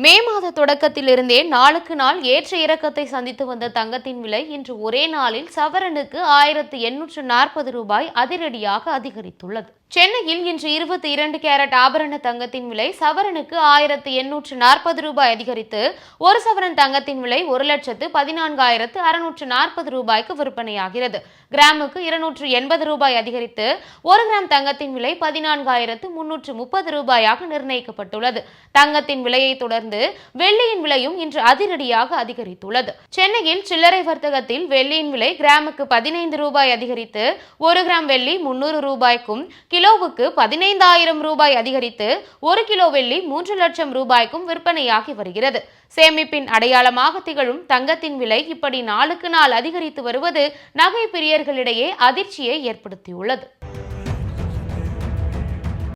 மே மாத தொடக்கத்திலிருந்தே நாளுக்கு நாள் ஏற்ற இறக்கத்தை சந்தித்து வந்த தங்கத்தின் விலை இன்று ஒரே நாளில் சவரனுக்கு 1840 ரூபாய் அதிரடியாக அதிகரித்துள்ளது. சென்னையில் இன்று 22 கேரட் ஆபரண தங்கத்தின் விலை சவரனுக்கு 1840 ரூபாய் அதிகரித்து ஒரு சவரன் தங்கத்தின் விலை 1,14,640 ரூபாய்க்கு விற்பனையாகிறது. கிராமுக்கு 280 ரூபாய் அதிகரித்து ஒரு கிராம் தங்கத்தின் விலை 14,330 ரூபாயாக நிர்ணயிக்கப்பட்டுள்ளது. தங்கத்தின் விலையை தொடர்ந்து வெள்ளியின் விலையும் இன்று அதிரடியாக அதிகரித்துள்ளது. சென்னையில் சில்லறை வர்த்தகத்தில் வெள்ளியின் விலை கிராமுக்கு 15 ரூபாய் அதிகரித்து ஒரு கிராம் வெள்ளி 300 ரூபாய்க்கும் கிலோவுக்கு 15,000 ரூபாய் அதிகரித்து ஒரு கிலோ வெள்ளி 3 லட்சம் ரூபாய்க்கும் விற்பனையாகி வருகிறது. சேமிப்பின் அடையாளமாக திகழும் தங்கத்தின் விலை இப்படி நாளுக்கு நாள் அதிகரித்து வருவது நகை பிரியர்களிடையே அதிர்ச்சியை ஏற்படுத்தியுள்ளது.